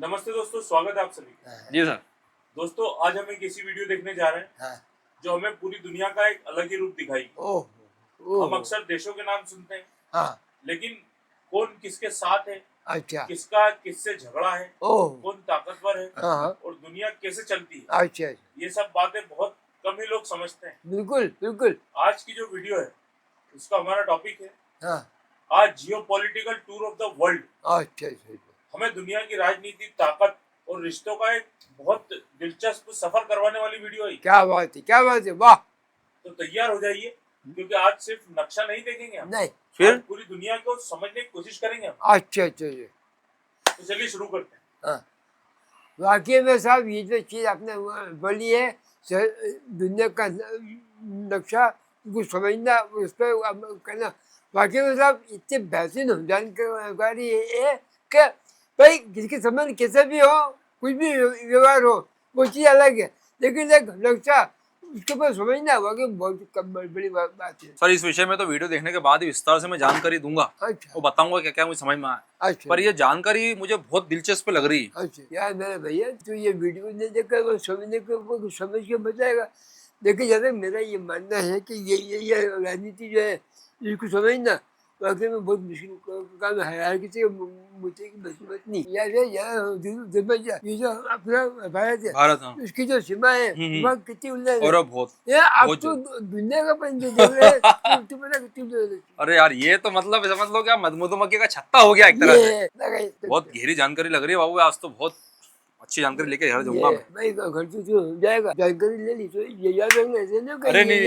नमस्ते दोस्तों, स्वागत है आप सभी का। जी सर। दोस्तों, आज हम एक ऐसी वीडियो देखने जा रहे हैं जो हमें पूरी दुनिया का एक अलग ही रूप दिखाएगी। हम अक्सर देशों के नाम सुनते हैं, लेकिन कौन किसके साथ है, अच्छा, किसका किससे झगड़ा है, कौन ताकतवर है और दुनिया कैसे चलती है, अच्छा, ये सब बातें बहुत कम ही लोग समझते हैं। बिल्कुल बिल्कुल। आज की जो वीडियो है उसका हमारा टॉपिक है आज geopolitical tour of the world. अच्छा, हमें दुनिया की राजनीति, ताकत और रिश्तों का एक बहुत दिलचस्प सफर करवाने वाली वीडियो है। क्या बात है, क्या बात है, वाह। तो तैयार हो जाइए, क्योंकि आज सिर्फ नक्शा नहीं देखेंगे हम, नहीं, फिर पूरी दुनिया को समझने की कोशिश करेंगे हम। अच्छा अच्छा। तो चलिए शुरू करते हैं। वाकई में साहब ये जो चीज आपने बोली है, दुनिया का नक्शा कुछ समझना, उस पर करना, वाकई में साहब इतने बेहतरीन जानकारी है कि भाई किसके संबंध कैसे भी हो, कुछ भी व्यवहार हो, वो चीज़ अलग है, लेकिन एक नक्शा उसके ऊपर समझना वाकई बहुत बड़ी बात है। सर, इस विषय में तो वीडियो देखने के बाद ही विस्तार से मैं जानकारी दूंगा। अच्छा, वो बताऊंगा क्या क्या मुझे समझ में आया। अच्छा, पर ये जानकारी मुझे बहुत दिलचस्प लग रही है। अच्छा यार मेरे भैया, तो ये वीडियो नहीं देखकर वो समझने को समझ के बताएगा। देखिए जैसे मेरा ये मानना है कि ये राजनीति जो है इसको समझना वाकई में बहुत मुश्किल काम है। हर किसी को मुझे की बस नहीं यार, ये जो अपना भारत है, उसकी जो सीमा है वहाँ कितनी उल्लंघन है, बहुत आप तो दुनिया का पंजे देख रहे हैं, तो पता कितनी। अरे यार, ये तो मतलब समझ लो क्या मधुमक्खी का छत्ता हो गया एक तरह से। बहुत गहरी जानकारी लग रही है बाबू, आज तो बहुत अच्छी जानकारी लेके घर जाऊंगा मैं। भाई खर्च तो हो जाएगा, जानकारी ले ली तो ये याद रखना है ना। अरे नहीं,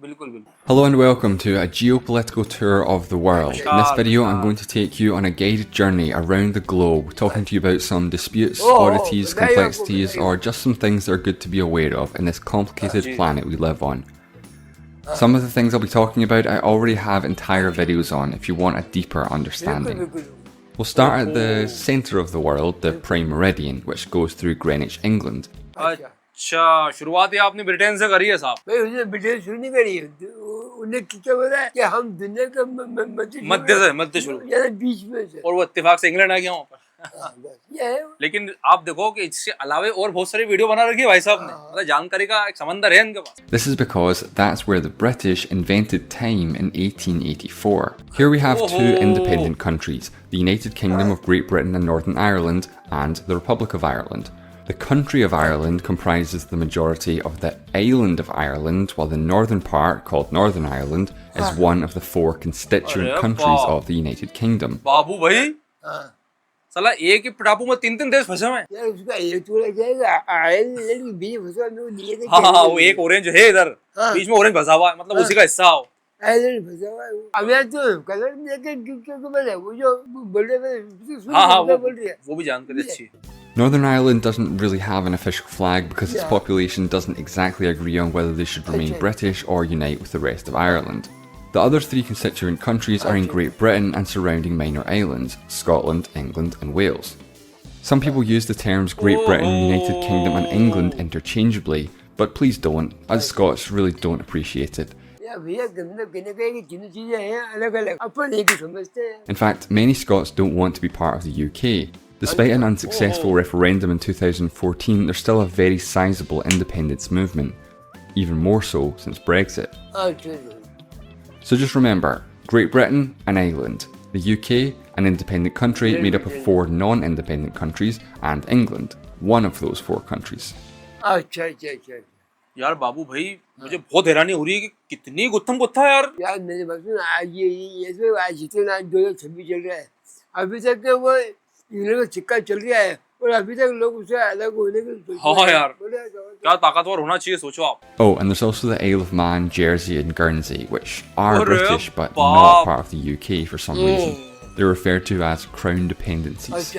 बिल्कुल बिल्कुल। Hello and welcome to a geopolitical tour of the world. In this video I'm going to take you on a guided journey around the globe, talking to you about some disputes, oddities, complexities, or just some things that are good to be aware of in this complicated planet we live on. Some of the things I'll be talking about I already have entire videos on if you want a deeper understanding. We'll start at the centre of the world, the prime meridian, which goes through Greenwich, England. अच्छा, शुरुआत आपने Britain से करी है साहब? भाई उसने Britain शुरू नहीं करी है, उन्हें क्या बोला है कि हम दुनिया का मध्य शुरू, बीच में से, और वो इत्तेफाक से इंग्लैंड आ गया वहाँ पर। लेकिन आप देखो कि इससे अलावे और बहुत सारी वीडियो बना रखी है भाई साहब ने, मतलब जानकारी का एक समंदर है इनके पास। This is because that's where the British invented time in 1884. Here we have two independent countries, the United Kingdom of Great Britain and Northern Ireland, and the Republic of Ireland. The country of Ireland comprises the majority of the island of Ireland, while the northern part, called Northern Ireland, is one of the four constituent countries of the United Kingdom. बाबू भाई, साला एक ही टापू में तीन देश फंसे हुए हैं। यार उसका एक तो लग जाएगा, आयरलैंड बीच फंसा में वो दिए थे। हाँ, वो एक ऑरेंज है इधर, बीच में ऑरेंज फंसा हुआ है, मतलब उसी का हिस्सा हो। आयरलैंड फंसा हुआ है। अब यार तो कलर में देखे बोले वो जो बोल रहे हैं, हाँ, वो भी जानकारी अच्छी है। Northern Ireland doesn't really have an official flag because its population doesn't exactly agree on whether they should remain British or unite with the rest of Ireland. The other three constituent countries are in Great Britain and surrounding minor islands, Scotland, England and Wales. Some people use the terms Great Britain, United Kingdom and England interchangeably, but please don't, as Scots really don't appreciate it. In fact, many Scots don't want to be part of the UK. Despite an unsuccessful referendum in 2014, there's still a very sizable independence movement, even more so since Brexit. So just remember, Great Britain, an island, the UK, an independent country made up of 4 non-independent countries, and England, one of those 4 countries. यार बाबू भाई, मुझे बहुत हैरानी हो रही है कि कितनी गुत्थम गुत्था है यार। यार मेरे बात सुन, आज ये आज जितना 2026 चल रहा है, अभी तक वो इंग्लैंड का सिक्का चल रहा है और अभी तक लोग उससे अलग होने की। हाँ यार, क्या ताकतवर होना चाहिए, सोचो आप। Oh, and there's also the Isle of Man, Jersey and Guernsey, which are British but not part of the UK for some reason. They're referred to as crown dependencies.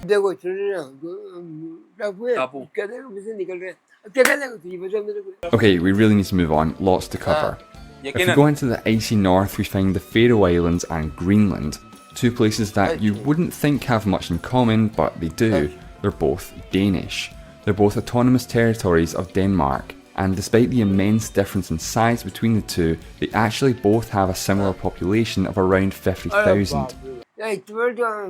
देखो चल रहे हैं, निकल रहे हैं। Okay, we really need to move on, lots to cover. If we go into the icy north, we find the Faroe Islands and Greenland. 2 places that you wouldn't think have much in common, but they do. They're both Danish. They're both autonomous territories of Denmark, and despite the immense difference in size between the two, they actually both have a similar population of around 50,000. 야, 이쪽으로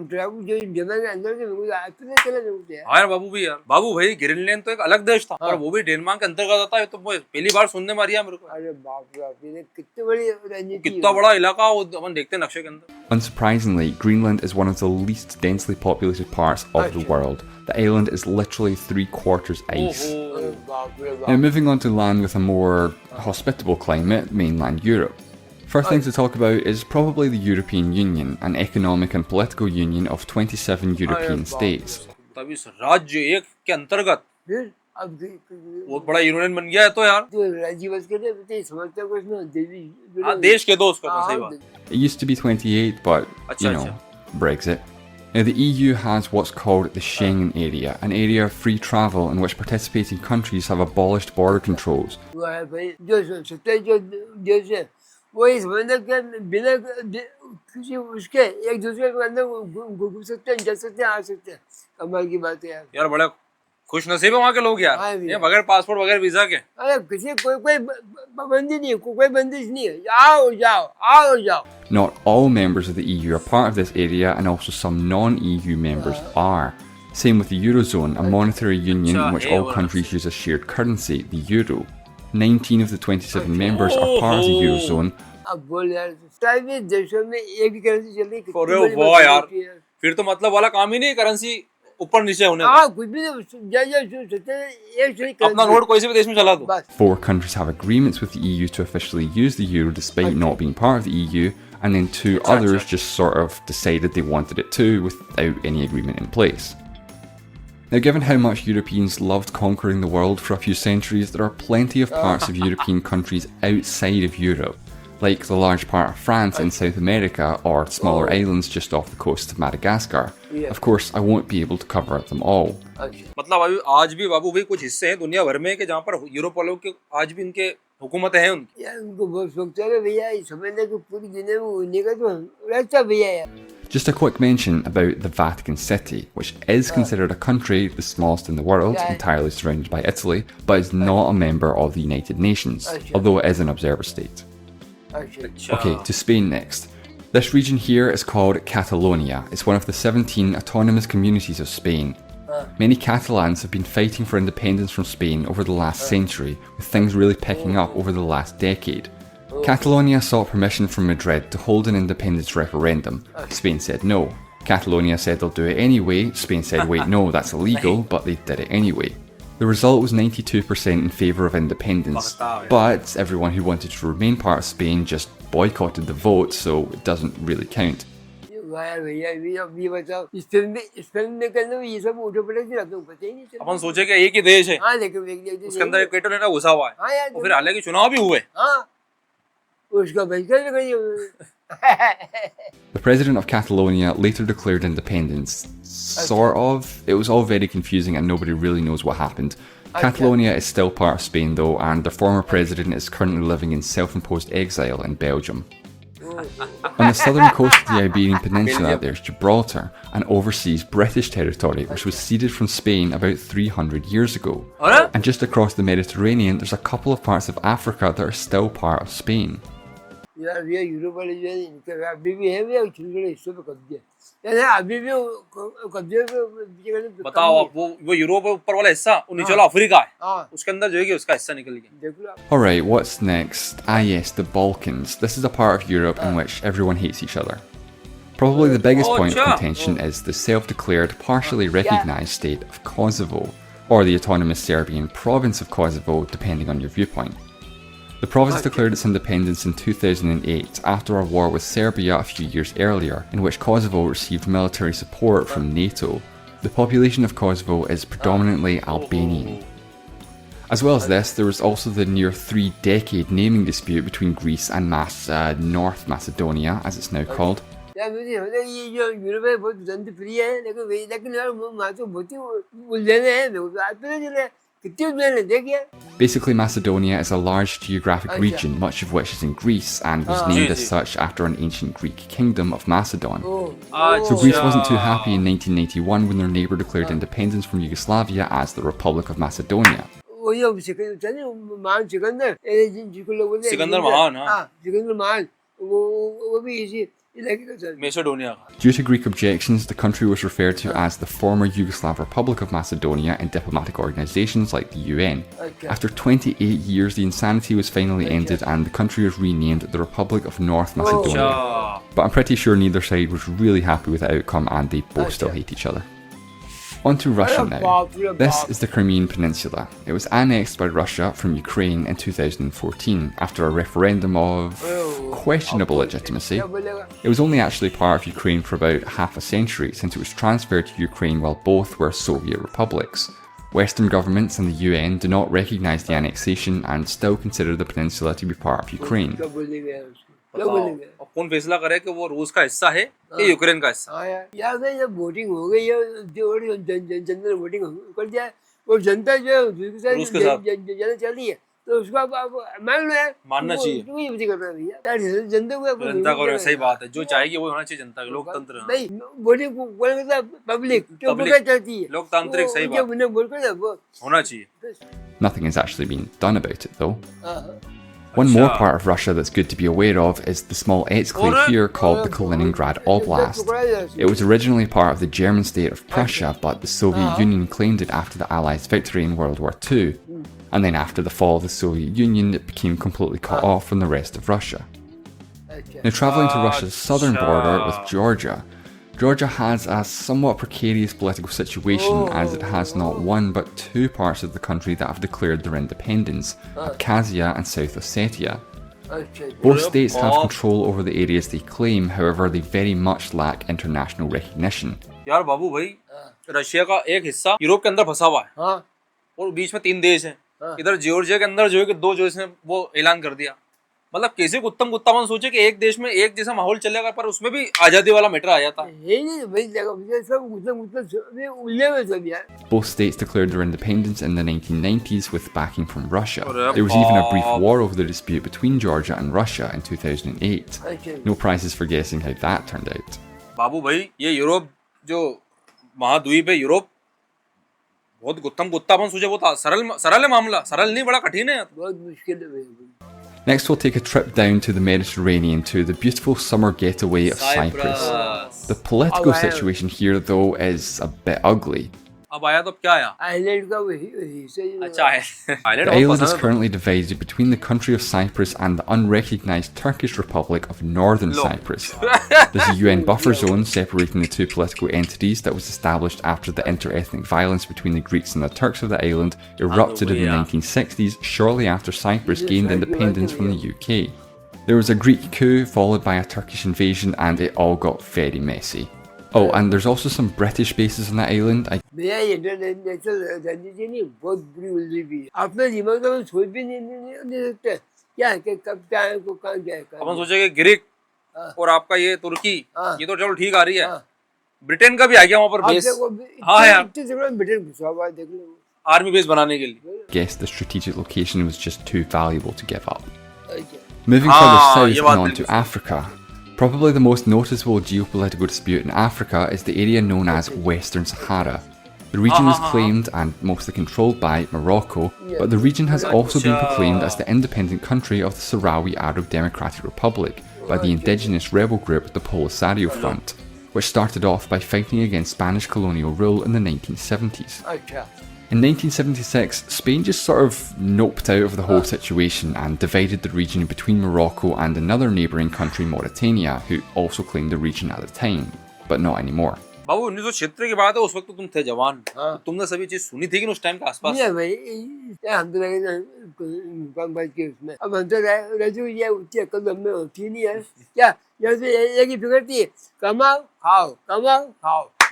drive जो जमा के अंदर से मेरे को आते चला जाते हैं। हाँ यार बाबू भी यार, बाबू भाई ग्रीनलैंड तो एक अलग देश था और वो भी डेनमार्क के अंतर्गत आता है, तो पहली बार सुनने में आ रहा है मेरे को। अरे बाप रे बाप, ये कितनी बड़ी रणनीति, कितना बड़ा इलाका वो अपन देखते हैं नक्शे के अंदर। Unsurprisingly, Greenland is one of the least densely populated parts of the world. The island is literally 3/4 ice. अरे बाप रे बाप। Now, moving on to land with a more hospitable climate, mainland Europe. First thing to talk about is probably the European Union, an economic and political union of 27 European states. तभी राज्य एक के अंतर्गत फिर अब बहुत बड़ा यूनियन बन गया है तो यार। तो राज्य बस के लिए समझते कुछ ना, देश के दो उसका सही बात। It used to be 28, but you know, Brexit. Now, the EU has what's called the Schengen area, an area of free travel in which participating countries have abolished border controls. वो है भाई जो सत्ता जो देश है वो इस बंदर के बिना किसी उसके एक दूसरे के अंदर घुस सकते हैं, जा सकते हैं, आ सकते हैं। कमाल की बात है यार। यार बड़ा खुश नसीब है वहाँ के लोग यार, ये बगैर पासपोर्ट बगैर वीजा के। अरे किसी कोई पाबंदी नहीं है, कोई बंदिश नहीं है, आओ जाओ आओ जाओ। Not all members of the EU are part of this area, and also some non-EU members are. Same with the Eurozone, a monetary union in which all countries use a shared currency, the euro. 19 of the 27 members are part of the Eurozone. अब बोल यार, सभी देशों में एक ही currency चल रही है, अरे वाह यार, फिर तो मतलब वाला काम ही नहीं, करेंसी ऊपर नीचे होने का। हाँ, कुछ भी नहीं, एक अपना नोट कोई से भी देश में चला दो। 4 countries have agreements with the EU to officially use the euro despite not being part of the EU, and then 2 others just sort of decided they wanted it too without any agreement in place. Now, given how much Europeans loved conquering the world for a few centuries, there are plenty of parts of European countries outside of Europe, like the large part of France in South America or smaller islands just off the coast of Madagascar. Of course, I won't be able to cover them all. मतलब अभी आज भी बाबू भाई कुछ हिस्से हैं दुनिया भर में के जहाँ पर यूरोप वालों के आज भी इनके हुकूमतें हैं उनकी। यार उनको बहुत सोचता है भैया, समझने को पूरी दुनिया में उन्हीं का तो रास्ता भैया यार। Just a quick mention about the Vatican City, which is considered a country, the smallest in the world, entirely surrounded by Italy, but is not a member of the United Nations, although it is an observer state. Okay, to Spain next. This region here is called Catalonia. It's one of the 17 autonomous communities of Spain. Many Catalans have been fighting for independence from Spain over the last century, with things really picking up over the last decade. Catalonia sought permission from Madrid to hold an independence referendum. Spain said no. Catalonia said they'll do it anyway. Spain said, wait, no, that's illegal, but they did it anyway. The result was 92% in favour of independence, but everyone who wanted to remain part of Spain just boycotted the vote, so it doesn't really count. अपन सोचे कि एक ही देश है, उसके अंदर एक Catalonia घुसा हुआ है, और फिर हालांकि चुनाव भी हुए। The president of Catalonia later declared independence. Sort of. It was all very confusing and nobody really knows what happened. Catalonia is still part of Spain though, and the former president is currently living in self-imposed exile in Belgium. On the southern coast of the Iberian Peninsula, there's Gibraltar, an overseas British territory which was ceded from Spain about 300 years ago. And just across the Mediterranean, there's a couple of parts of Africa that are still part of Spain. बताओ आप वो Europe ऊपर वाला हिस्सा, वो नीचे वाला Africa है, उसके अंदर जो है कि उसका हिस्सा निकल गया। Alright, what's next? Ah yes, the Balkans. This is a part of Europe in which everyone hates each other. Probably the biggest point of contention is the self-declared, partially recognised state of Kosovo, or the autonomous Serbian province of Kosovo, depending on your viewpoint. The province declared its independence in 2008 after a war with Serbia a few years earlier, in which Kosovo received military support from NATO. The population of Kosovo is predominantly Albanian. As well as this, there was also the near 3-decade naming dispute between Greece and North Macedonia, as it's now called. Basically, Macedonia is a large geographic region, much of which is in Greece, and was named as such after an ancient Greek kingdom of Macedon. So Greece wasn't too happy in 1991 when their neighbour declared independence from Yugoslavia as the Republic of Macedonia. Macedonia का। Due to Greek objections, the country was referred to as the former Yugoslav Republic of Macedonia in diplomatic organizations like the UN. After 28 years, the insanity was finally ended and the country was renamed the Republic of North Macedonia. But I'm pretty sure neither side was really happy with the outcome and they both still hate each other. On to Russia now. This is the Crimean Peninsula. It was annexed by Russia from Ukraine in 2014 after a referendum of questionable legitimacy. It was only actually part of Ukraine for about half a century since it was transferred to Ukraine while both were Soviet republics. Western governments and the UN do not recognise the annexation and still consider the peninsula to be part of Ukraine. कौन फैसला करे कि वो रूस का हिस्सा है या यूक्रेन का हिस्सा? यार जब वोटिंग हो गई है जो जनरल वोटिंग कर दिया वो जनता जो रूस के साथ जनता चल रही है तो उसको आप मान लो यार, मानना चाहिए। क्यों ये करना भैया, जनता को सही बात है, जो चाहेगी वो होना चाहिए जनता का, लोकतंत्र नहीं वोटिंग पब्लिक जो वोट चलती है लोकतांत्रिक, सही बात, उन्हें वोट कर होना चाहिए। Nothing has actually been done about it though. One more part of Russia that's good to be aware of is the small exclave here called the Kaliningrad Oblast. It was originally part of the German state of Prussia, but the Soviet Union claimed it after the Allies' victory in World War II. And then after the fall of the Soviet Union, it became completely cut off from the rest of Russia. Now travelling to Russia's southern border with Georgia, Georgia has a somewhat precarious political situation as it has not one but two parts of the country that have declared their independence, Abkhazia and South Ossetia. Both states have control over the areas they claim, however they very much lack international recognition. यार बाबू भाई, Russia का एक हिस्सा Europe के अंदर फंसा हुआ है और बीच में 3 देश हैं। इधर जॉर्जिया के अंदर जो है कि 2 जो इसने वो ऐलान कर दिया। मतलब कैसे उत्तम गुत्तावन सोचे कि एक देश में एक जैसा माहौल चलेगा, पर उसमें भी आजादी वाला मैटर आ जाता है। Both states declared their independence in the 1990s with backing from Russia. There was even a brief war over the dispute between Georgia and Russia in 2008. No prizes for guessing how that turned out. बाबू भाई, ये Europe जो महाद्वीप है, Europe बहुत गुत्तावन सोचे, वो सरल है मामला, सरल नहीं, बड़ा कठिन है, बहुत मुश्किल है। Next, we'll take a trip down to the Mediterranean to the beautiful summer getaway of Cyprus. The political situation here, though, is a bit ugly. अब आया तो क्या आया? अच्छा है। The island is currently divided between the country of Cyprus and the unrecognised Turkish Republic of Northern Cyprus. There's a UN buffer zone separating the two political entities that was established after the inter-ethnic violence between the Greeks and the Turks of the island erupted in the 1960s, shortly after Cyprus gained independence from the UK. There was a Greek coup followed by a Turkish invasion and it all got very messy. Oh, and there's also some British bases on that island. अपन सोचे कि Greek और आपका ये तुर्की, ये तो चलो ठीक आ रही है, ब्रिटेन का भी आ गया वहाँ पर बेस। हाँ यार, आर्मी बेस बनाने के लिए। Guess the strategic location was just too valuable to give up. Moving further south and on to Africa. Probably the most noticeable geopolitical dispute in Africa is the area known as Western Sahara. The region is claimed and mostly controlled by Morocco, but the region has also been proclaimed as the independent country of the Sahrawi Arab Democratic Republic by the indigenous rebel group the Polisario Front, which started off by fighting against Spanish colonial rule in the 1970s. In 1976, Spain just sort of noped out of the whole situation and divided the region between Morocco and another neighbouring country, Mauritania, who also claimed the region at the time, but not anymore. बाबू 1976 की बात है, उस वक्त तो तुम थे जवान, तो तुमने सभी चीज सुनी थी कि उस टाइम के आसपास? नहीं भाई, हम तो लगे काम बात के उसमें, अब हम तो रजू ये उच्च अकल में होती नहीं है क्या, जैसे एक ही फिक्र थी, कमाओ खाओ,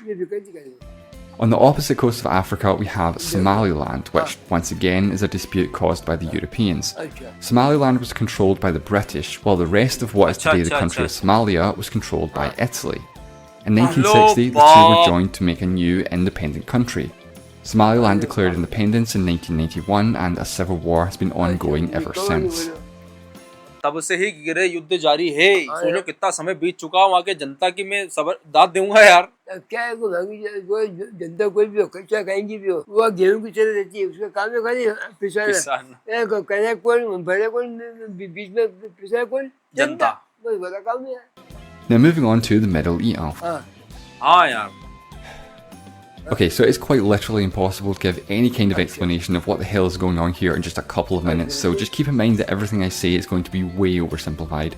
ये फिक्र थी करेंगे। On the opposite coast of Africa, we have Somaliland, which once again is a dispute caused by the Europeans. Somaliland was controlled by the British, while the rest of what is today the country of Somalia was controlled by Italy. In 1960, the two were joined to make a new independent country. Somaliland declared independence in 1991 and a civil war has been ongoing ever since. तब से ही गिरे युद्ध जारी है, सोचो कितना समय बीत चुका, वहाँ के जनता की मैं सबर दाद दूंगा यार। क्या है को जनता कोई भी हो, कच्चा कहीं भी हो, वो गेहूं की तरह रहती है, उसका काम है खाली पिसाना, कहना कौन भरे कौन, बीच में पिसाना कौन, जनता, बस बड़ा काम है। Now moving on to the Middle East. हाँ यार. Okay, so it's quite literally impossible to give any kind of explanation of what the hell is going on here in just a couple of minutes, so just keep in mind that everything I say is going to be way oversimplified.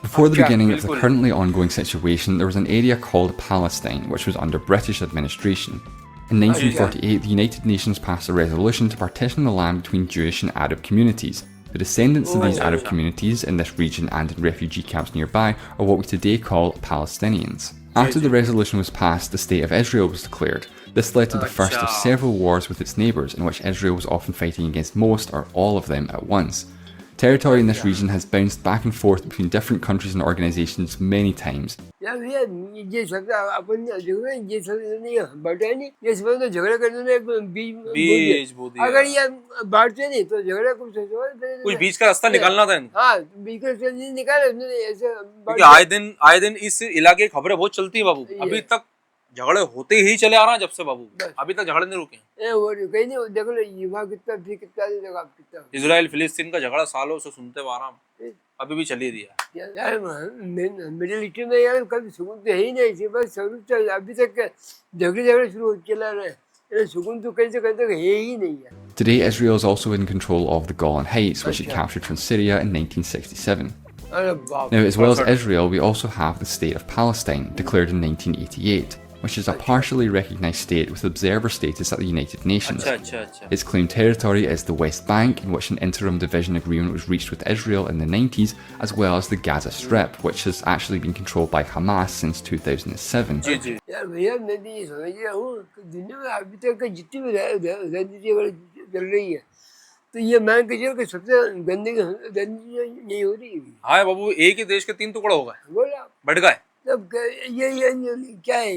Before the beginning of the currently ongoing situation, there was an area called Palestine, which was under British administration. In 1948, the United Nations passed a resolution to partition the land between Jewish and Arab communities. The descendants of these Arab communities in this region and in refugee camps nearby are what we today call Palestinians. After the resolution was passed, the State of Israel was declared. This led to the first of several wars with its neighbours, in which Israel was often fighting against most or all of them at once. Territory in this region has bounced back and forth between different countries and organisations many times. कुछ बीच का रास्ता निकालना था इनको. क्योंकि आए दिन इस इलाके की खबरें बहुत चलती है बाबू. अभी तक झगड़े होते ही चले आ रहे हैं जब से बाबू. अभी तक झगड़े नहीं रुके. इजराइल फिलिस्तीन का झगड़ा सालों से सुनते आ रहा हूं. अभी भी चली दिया. मिडिल ईस्ट में यार कभी सुकून तो है ही नहीं थी. बस अभी तक झगड़े शुरू चला रहे हैं. सुकून तो कहीं तक है ही नहीं है. Today, Israel is also in control of the Golan Heights, which it captured from Syria in 1967. Now, as well as Israel, we also have the State of Palestine, declared in 1988, which is a partially recognised state with observer status at the United Nations. Its claimed territory is the West Bank, in which an interim division agreement was reached with Israel in the 90s, as well as the Gaza Strip, which has actually been controlled by Hamas since 2007. तो ये मान के चलो कि सबसे गंदगी नहीं हो रही. हाँ बाबू, एक ही देश के 3 टुकड़े हो गए, बढ़ गए. तब ये क्या है?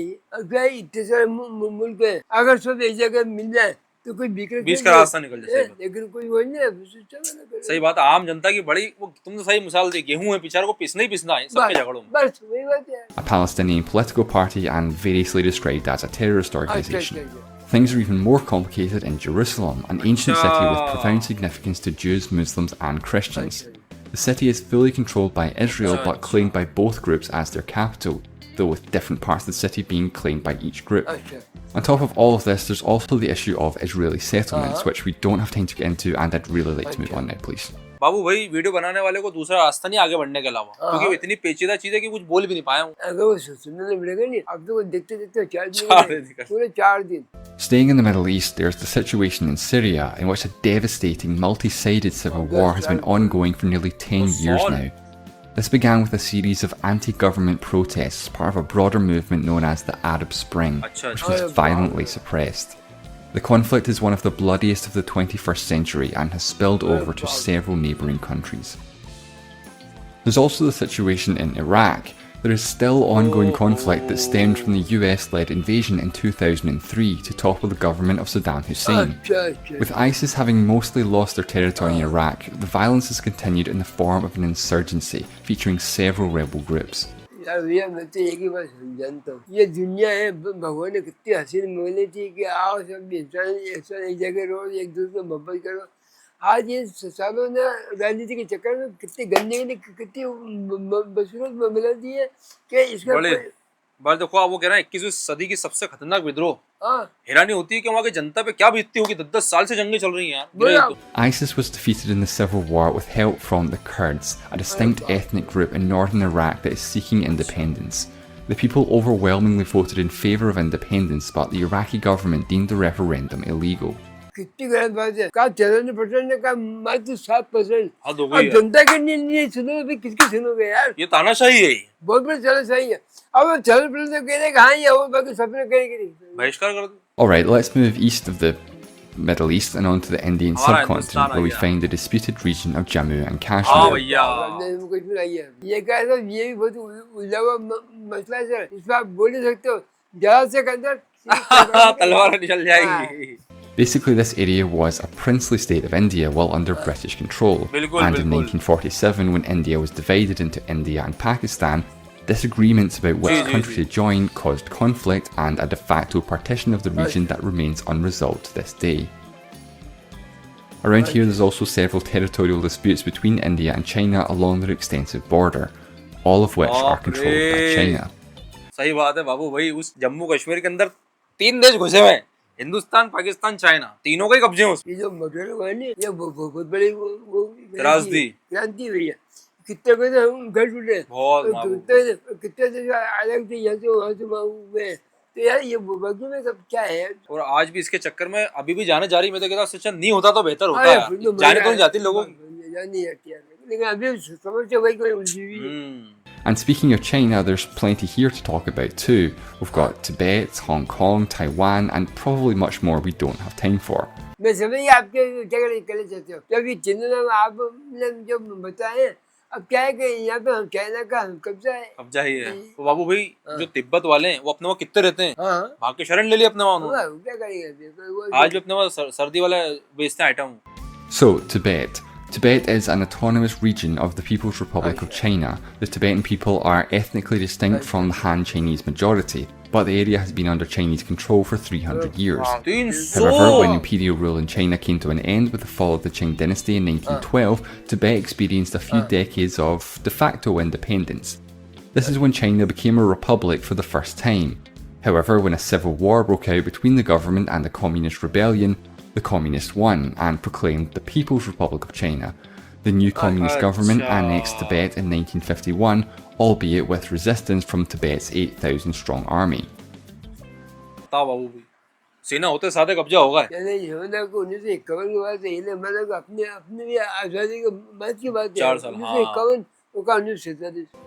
इतने सारे मुल्क है, अगर सब एक जगह मिल जाए तो कोई बीच का रास्ता निकल जाए. लेकिन कोई वो नहीं. सही बात. आम जनता की बड़ी, वो तुमने सही मिसाल दी. गेहूं है, बेचारे को पिसना ही पिसना है सबके झगड़ों में. बस वही बात है. A Palestinian political party and variously described as a terrorist organisation. Things are even more complicated in Jerusalem, an ancient city with profound significance to Jews, Muslims and Christians. The city is fully controlled by Israel but claimed by both groups as their capital, though with different parts of the city being claimed by each group. On top of all of this, there's also the issue of Israeli settlements, which we don't have time to get into, and I'd really like to move on now, please. बाबू भाई, video बनाने वाले को दूसरा रास्ता नहीं आगे बढ़ने के अलावा, क्योंकि इतनी पेचीदा चीज है कि कुछ बोल भी नहीं पाया हूँ. अगर वो सुनने मिलेगा नहीं, अब तो देखते 4 दिन. Staying in the Middle East, there's the situation in Syria, in which a devastating, multi-sided civil war has been ongoing for nearly 10 years now. This began with a series of anti-government protests, part of a broader movement known as the Arab Spring, which was violently suppressed. The conflict is one of the bloodiest of the 21st century and has spilled over to several neighbouring countries. There's also the situation in Iraq. There is still ongoing conflict that stemmed from the US-led invasion in 2003 to topple the government of Saddam Hussein. With ISIS having mostly lost their territory in Iraq, the violence has continued in the form of an insurgency, featuring several rebel groups. भैया मैं तो एक ही बात जानता हूँ, ये दुनिया है, भगवान ने कितनी हसीन मोहल्ले थी कि आओ सब इंसान एक जगह रहो, एक दूसरे को मोहब्बत करो. आज ये सालों ने राजनीति के चक्कर में कितनी गंदगी ने कितनी बसूरत मिला दी है कि इसका बात देखो. आप वो कह रहे हैं 21वीं सदी की सबसे खतरनाक विद्रोह. हैरानी होती है कि वहाँ की जनता पे क्या बीतती होगी. 10 साल से जंगें चल रही हैं यार. ISIS was defeated in the civil war with help from the Kurds, a distinct ethnic group in northern Iraq that is seeking independence. The people overwhelmingly voted in favour of independence, but the Iraqi government deemed the referendum illegal. कितनी गलत बात है. कहा 54% ने कहा मात्र 7%. अब जनता के नहीं सुनो तो किसकी सुनोगे यार. ये तानाशाही है. बहुत बड़ी तानाशाही है. अब 54% कह रहे हाँ ये हो, बाकी सपने करेंगे नहीं. बहिष्कार कर दो. Alright, let's move east of the Middle East and on to the Indian subcontinent, where we find the disputed region of Jammu and Kashmir. ये क्या है, ये भी बहुत उलझा हुआ मसला है. इस पर आप बोल नहीं सकते हो. जहाज से अंदर तलवार निकल जाएगी. Basically, this area was a princely state of India while under British control. And in 1947, when India was divided into India and Pakistan, disagreements about which country to join caused conflict and a de facto partition of the region that remains unresolved to this day. Around here, there's also several territorial disputes between India and China along their extensive border. all of which are controlled by China. सही बात है बाबू भाई, उस जम्मू कश्मीर के अंदर 3 देश घुसे हुए हैं, हिंदुस्तान, पाकिस्तान, चाइना, तीनों के कब्जे हैं उसमें। ये जो मॉडल हुआ है ये बहुत बड़ी वो क्रांति भैया, कितने घर टूटे, बहुत कितने अलग थे, यहाँ से वहाँ से वहाँ हुए। तो यार ये बाकी में सब क्या है। और आज भी इसके चक्कर में अभी भी जाने जा रही, मैं तो कहता हूँ नहीं होता तो बेहतर होता है, जाने तो नहीं जाती लोगों, जानी जाती है, लेकिन अभी समझ से वही कोई उलझी हुई। And speaking of China, there's plenty here to talk about too. We've got Tibet, Hong Kong, Taiwan, and probably much more we don't have time for. मैं समझ आपके क्या कहना चाहते हो, जब ये चिन्ह आपने जो बताए, अब क्या है कि यहाँ पे चाइना का कब्जा ही है। तो बाबू भाई जो तिब्बत वाले हैं वो अपने वहाँ कितने रहते हैं, भाग के शरण ले लिया अपने वहाँ, क्या करेंगे, आज भी अपने वहाँ सर्दी वाला बेचते हैं item. So, Tibet is an autonomous region of the People's Republic of China. The Tibetan people are ethnically distinct from the Han Chinese majority, but the area has been under Chinese control for 300 years. However, when imperial rule in China came to an end with the fall of the Qing dynasty in 1912, Tibet experienced a few decades of de facto independence. This is when China became a republic for the first time. However, when a civil war broke out between the government and the communist rebellion, the communists won and proclaimed the People's Republic of China. The new communist government annexed Tibet in 1951, albeit with resistance from Tibet's 8,000 strong army. सेना होते साथे कब्जा होगा।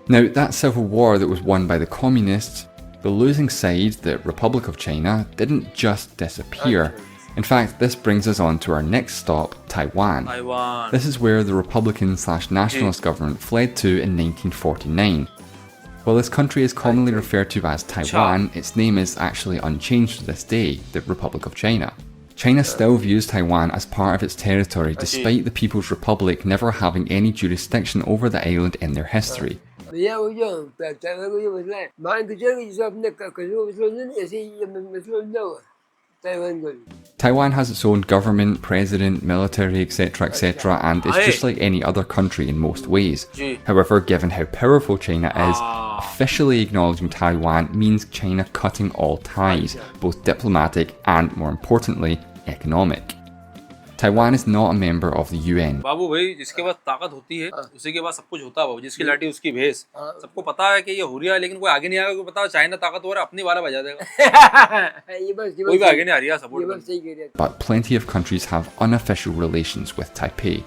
Now, that civil war that was won by the communists, the losing side, the Republic of China, didn't just disappear. In fact, this brings us on to our next stop, Taiwan. This is where the Republican/nationalist government fled to in 1949. While this country is commonly referred to as Taiwan, its name is actually unchanged to this day, the Republic of China. China still views Taiwan as part of its territory, despite the People's Republic never having any jurisdiction over the island in their history. Taiwan has its own government, president, military, etc., and it's just like any other country in most ways. However, given how powerful China is, officially acknowledging Taiwan means China cutting all ties, both diplomatic and, more importantly, economic. Taiwan is not a member of the UN. बाबू भाई जिसके पास ताकत होती है उसी के पास सब कुछ होता है बाबू, जिसकी लाठी उसकी भैंस। सबको पता है कि ये हो रहा है, लेकिन कोई आगे नहीं आएगा, कोई पता है चाइना ताकतवर है, अपनी वाला बजा देगा। कोई भी आगे नहीं आ रहा support. But plenty of countries have unofficial relations with Taipei.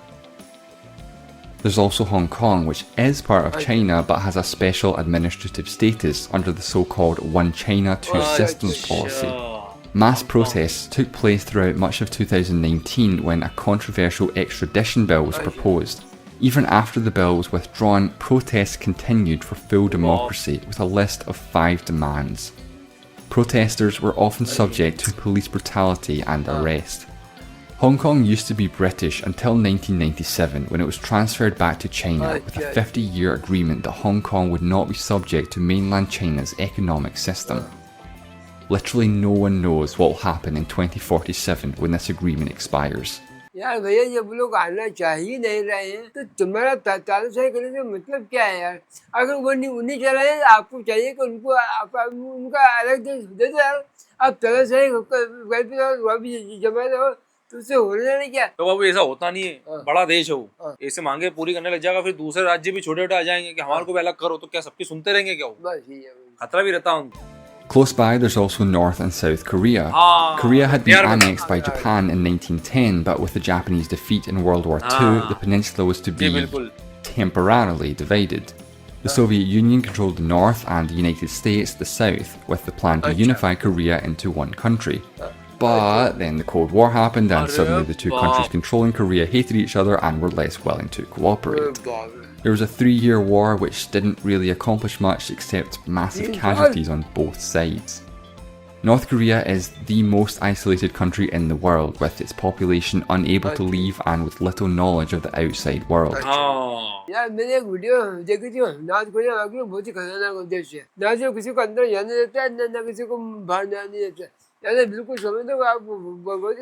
There's also Hong Kong, which is part of China but has a special administrative status under the so-called One China, Two Systems policy. Mass protests took place throughout much of 2019 when a controversial extradition bill was proposed. Even after the bill was withdrawn, protests continued for full democracy with a list of 5 demands. Protesters were often subject to police brutality and arrest. Hong Kong used to be British until 1997 when it was transferred back to China with a 50-year agreement that Hong Kong would not be subject to mainland China's economic system. Literally no one knows what will happen in 2047 when this agreement expires. यार भैया जब लोग आना चाहिए नहीं रहे हैं तो तुम्हारा तानाशाही करने का मतलब क्या है यार? अगर वो नहीं चल रहे हैं, आपको चाहिए कि उनको उनका अलग देश दे दो यार। आप तानाशाही जमा दो तो उससे होने नहीं क्या? तो बाबू ऐसा होता नहीं है, बड़ा देश है वो, ऐसे मांगे पूरी करने लग जाएगा, फिर दूसरे राज्य भी छोटे-छोटे आ जाएंगे कि हमारे को भी अलग करो, तो क्या सबकी सुनते रहेंगे क्या? खतरा भी रहता है उनको। Close by, there's also North and South Korea. Korea had been annexed by Japan in 1910, but with the Japanese defeat in World War II, the peninsula was to be temporarily divided. The Soviet Union controlled the North and the United States the South, with the plan to unify Korea into one country. But then the Cold War happened and suddenly the two countries controlling Korea hated each other and were less willing to cooperate. There was a 3-year war which didn't really accomplish much except massive casualties on both sides. North Korea is the most isolated country in the world, with its population unable to leave and with little knowledge of the outside world. यार मैंने एक video देखी थी, north Korea वाकई बहुत ही खतरनाक देश है। ना जो किसी को अंदर जाने देता है, ना किसी को बाहर जाने देता है। यानी बिल्कुल समझ दो आप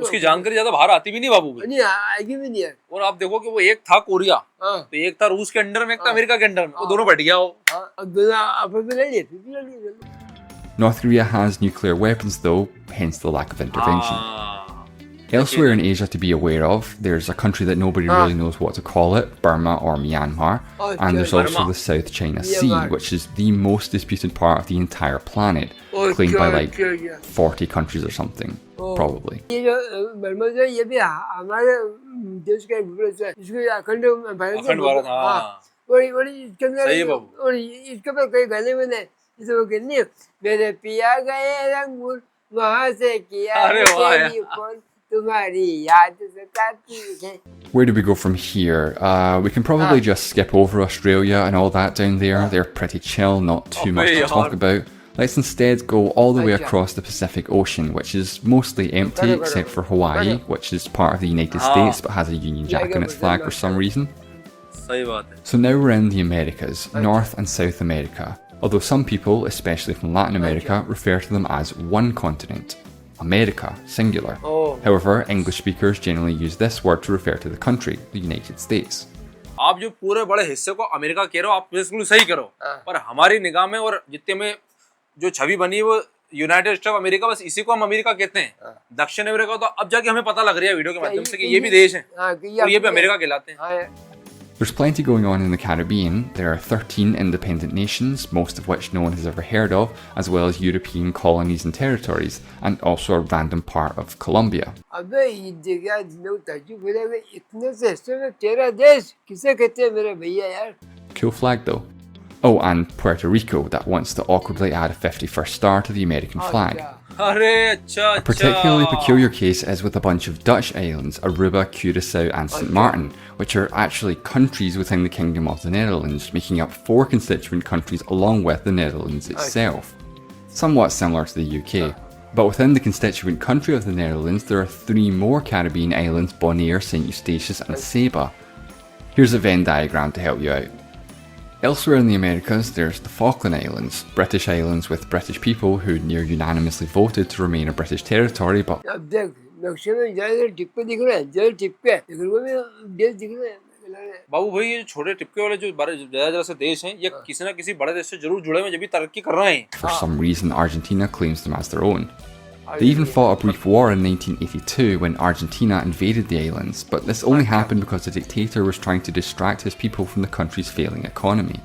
उसकी जानकारी ज्यादा बाहर आती भी नहीं बाबू भाई, नहीं आएगी भी नहीं है। और आप देखो कि वो एक था कोरिया, तो एक था रूस के अंडर में, एक था अमेरिका के अंडर में, वो दोनों बढ़ गया हो। दोनों आपस में लड़ लिए। North Korea has nuclear weapons though, hence the lack of intervention. Elsewhere in Asia to be aware of, there's a country that nobody really knows what to call it, Burma or Myanmar, and there's also the South China Sea, which is the most disputed part of the entire planet, claimed by like 40 countries or something, probably. ये जो Burma जो ये भी हमारे देश का एक है, इसको अखंड भारत, हाँ, और इसके अंदर और इसके ऊपर कई गाने बने, जैसे वो कहनी मेरे पिया गए रंगून वहाँ से किया टेलीफोन तुम्हारी याद सताती है। Where do we go from here? We can probably just skip over Australia and all that down there. They're pretty chill, not too much to talk about. Let's instead go all the way across the Pacific Ocean, which is mostly empty except for Hawaii, which is part of the United States but has a Union Jack on its flag for some reason. So now we're in the Americas, North and South America, although some people, especially from Latin America, refer to them as one continent. America, singular. However, English speakers generally use this word to refer to the country, the United States. आप जो पूरे बड़े हिस्से को America कह रहे हो, आप बिल्कुल सही करो, पर हमारी निगाह में और जितने में जो छवि बनी है वो यूनाइटेड स्टेट ऑफ अमेरिका, बस इसी को हम अमेरिका कहते हैं। दक्षिण अमेरिका तो अब जाके हमें पता लग रहा है वीडियो के माध्यम से कि ये भी देश है और ये भी अमेरिका कहलाते हैं। There's plenty going on in the Caribbean. There are 13 independent nations, most of which no one has ever heard of, as well as European colonies and territories, and also a random part of Colombia. Cool flag though. Oh, and Puerto Rico, that wants to awkwardly add a 51st star to the American flag. A particularly peculiar case is with a bunch of Dutch islands, Aruba, Curacao and St. Martin, which are actually countries within the Kingdom of the Netherlands, making up 4 constituent countries along with the Netherlands itself. Somewhat similar to the UK. But within the constituent country of the Netherlands, there are 3 more Caribbean islands, Bonaire, St. Eustatius and Saba. Here's a Venn diagram to help you out. Elsewhere in the Americas, there's the Falkland Islands, British islands with British people who near unanimously voted to remain a British territory, but बाबू भाई ये छोटे टिपके वाले जो जरा से देश हैं, ये किसी ना किसी बड़े देश से जरूर जुड़े हैं, जब भी तरक्की कर रहे हैं। For some reason, Argentina claims them as their own. They even fought a brief war in 1982 when Argentina invaded the islands, but this only happened because the dictator was trying to distract his people from the country's failing economy.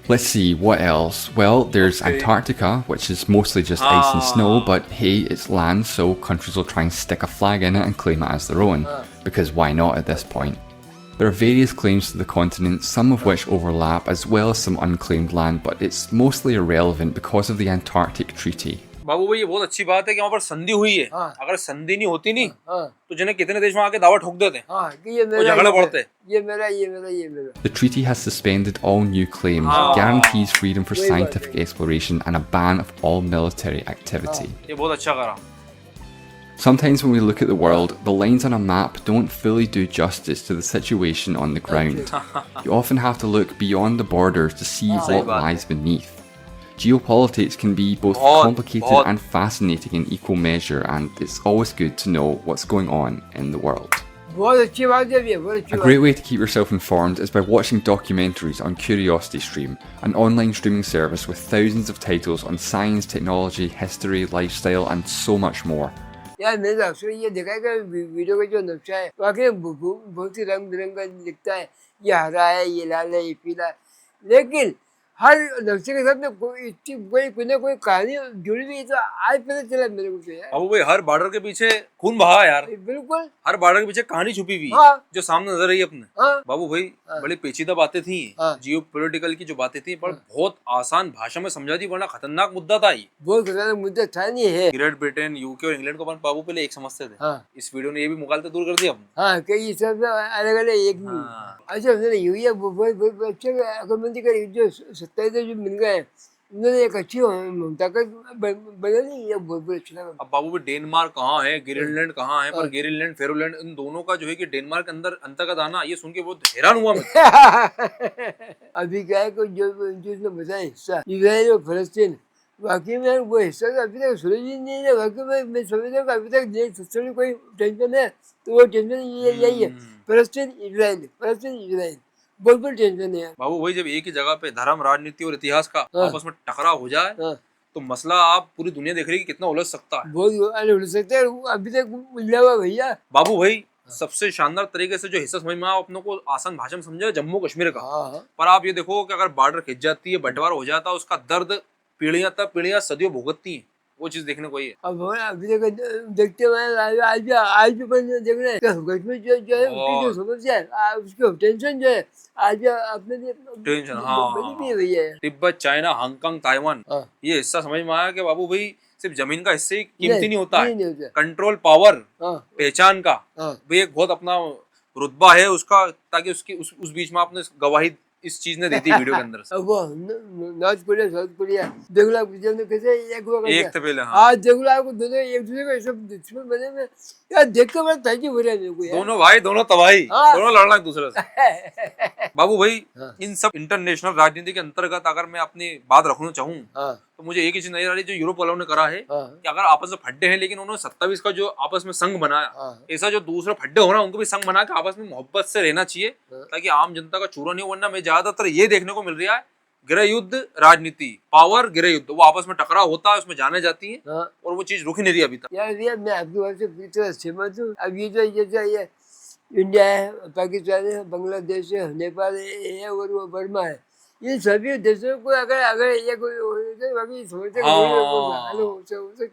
Let's see, what else? Well, there's Antarctica, which is mostly just ice and snow, but hey, it's land, so countries will try and stick a flag in it and claim it as their own, because why not at this point? There are various claims to the continent, some of which overlap, as well as some unclaimed land, but it's mostly irrelevant because of the Antarctic Treaty. बाबू भाई ये बहुत अच्छी बात है कि वहाँ पर संधि हुई है। अगर संधि नहीं होती नहीं तो जिन्हें कितने देश में आके दावा ठोक देते हैं, वो झगड़े पड़ते हैं। ये मेरा। The treaty has suspended all new claims, guarantees freedom for scientific exploration, and a ban of all military activity. ये बहुत अच्छा करा। Sometimes when we look at the world, the lines on a map don't fully do justice to the situation on the ground. You often have to look beyond the borders to see what lies beneath. Geopolitics can be both complicated and fascinating in equal measure, and it's always good to know what's going on in the world. A great way to keep yourself informed is by watching documentaries on CuriosityStream, an online streaming service with thousands of titles on science, technology, history, lifestyle, and so much more. यार मैंने अक्सर ये देखा है कि video का जो नक्शा है वाकई बहुत ही रंग बिरंगा दिखता है, ये हरा है, ये लाल है, ये पीला, लेकिन हर नक्शे के साथ में कोई ना कोई कहानी जुड़ी हुई है, तो आज पता चला मेरे को यार। अब भाई हर बॉर्डर के पीछे खून बहा यार, बिल्कुल हर बॉर्डर के पीछे कहानी छुपी हुई जो सामने नजर रही है अपने। बाबू भाई बड़ी पेचीदा बातें थी, जियो पॉलिटिकल की जो बातें थी, पर बहुत आसान भाषा में समझा दी, वरना खतरनाक मुद्दा था ये। बहुत खतरनाक मुद्दा था नहीं है। ग्रेट ब्रिटेन, यूके और इंग्लैंड को अपन बाबू पहले एक समझते थे, इस वीडियो ने ये भी मुगालते दूर कर दिया अपने। हाँ, कई सब अलग अलग एक अच्छा हमने यूरिया बहुत अच्छा अकलमंदी करी, जो 27 जो मिल गए उन्होंने एक अच्छी ताकत बना ली, ये बहुत अच्छा लगा। अब बाबू भी डेनमार्क कहाँ है, ग्रीनलैंड कहाँ है, पर ग्रीनलैंड फेरोलैंड इन दोनों का जो है कि डेनमार्क के अंदर अंतर्गत आना, ये सुन के बहुत हैरान हुआ मैं। अभी क्या है जो इसने बताया हिस्सा इजराइल और फलस्तीन, वाकई में वो हिस्सा तो अभी तक सुलझ ही नहीं है। वाकई में मैं समझता हूँ अभी तक देश में कोई टेंशन है तो वो टेंशन यही है, फलस्तीन इजराइल, फलस्तीन इजराइल, बहुत बड़ी टेंशन है। बाबू भाई जब एक ही जगह पे धर्म, राजनीति और इतिहास का आपस में टकराव हो जाए तो मसला आप पूरी दुनिया देख रही है कि कितना उलझ सकता है। बहुत उलझ सकता है, अभी तक उलझा हुआ भैया। बाबू भाई सबसे शानदार तरीके से जो हिस्सा समझ में आप अपनों को आसान भाषा में समझे जम्मू कश्मीर का। पर आप ये देखो कि अगर बॉर्डर खिंच जाती है, बंटवारा हो जाता है, उसका दर्द पीढ़ियां तक पीढ़ियां सदियों भुगतती हैं, वो चीज देखने को ही है। अब अभी तक देखते हुए आज भी देख रहे हैं कश्मीर जो है उसकी जो समस्या है, उसकी टेंशन जो है आज अपने लिए टेंशन बनी भी हुई है। तिब्बत, चाइना, हांगकांग, ताइवान, ये हिस्सा समझ में आया कि बाबू भाई सिर्फ जमीन का हिस्से ही कीमती नहीं होता है, कंट्रोल पावर, पहचान का भी एक बहुत अपना रुतबा है उसका, ताकि उसकी उस बीच में आपने गवाही इस चीज ने दी थी वीडियो के अंदर से। वो नॉर्थ कोरिया, साउथ कोरिया, देख लो कैसे एक तो पहले आज देख लो आपको दोनों एक दूसरे को सब दुश्मन बने में यार, देख कर बड़ा ताज्जुब हो रहा है मेरे को यार। दोनों भाई, दोनों तबाही, दोनों लड़ना एक दूसरे से। बाबू भाई इन सब इंटरनेशनल राजनीति के अंतर्गत अगर मैं अपनी बात रखना चाहूँ तो मुझे एक ही चीज नजर आ रही जो यूरोप वालों ने करा है कि अगर आपस में फड्डे हैं लेकिन उन्होंने 27 का जो आपस में संघ बनाया, ऐसा जो दूसरे फड्डे हो रहा है उनको भी संघ बना के आपस में मोहब्बत से रहना चाहिए ताकि आम जनता का चूरा नहीं हो। वरना मैं ज्यादातर ये देखने को मिल रहा है गृह युद्ध, राजनीति, पावर, गृह युद्ध, वो आपस में टकराव होता है, उसमें जाने जाती है और वो चीज रुक नहीं रही अभी तक। यार मैं आपकी बात से पूरी तरह सहमत हूँ। अब ये ये इंडिया है, पाकिस्तान है, बांग्लादेश है, नेपाल है और वो बर्मा है, इन सभी देशों को अगर ये कोई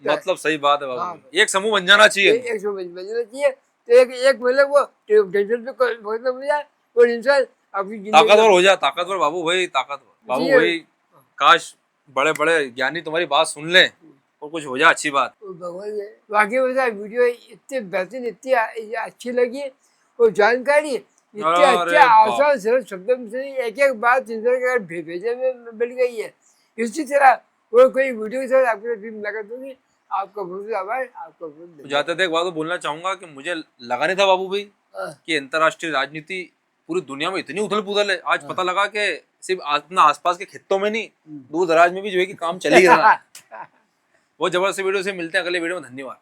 मतलब सही बात है बाबू, एक समूह बन जाना चाहिए, एक समूह बन जाना चाहिए तो एक मतलब वो टेंशन पे मतलब हो जाए और इंसान अपनी ताकतवर हो जाए, ताकतवर बाबू भाई, ताकतवर बाबू भाई। काश बड़े बड़े ज्ञानी तुम्हारी बात सुन ले और कुछ हो जाए अच्छी बात। भगवान वाकई में वीडियो इतनी बेहतरीन, इतनी अच्छी लगी और जानकारी इतने अच्छे आसान सरल शब्दों में से एक एक बात भेजे में मिल गई है। इसी तरह और कोई वीडियो के साथ आपके साथ मुलाकात होगी। आपका बहुत आभार, आपका बहुत। जाते थे एक बात तो बोलना चाहूंगा कि मुझे लगा नहीं था बाबू भाई कि अंतर्राष्ट्रीय राजनीति पूरी दुनिया में इतनी उथल पुथल है। आज पता लगा कि सिर्फ अपना आसपास के खित्तों में नहीं, दूर दराज में भी जो है कि काम चल ही रहा है। बहुत जबरदस्त वीडियो से मिलते हैं अगले वीडियो में। धन्यवाद।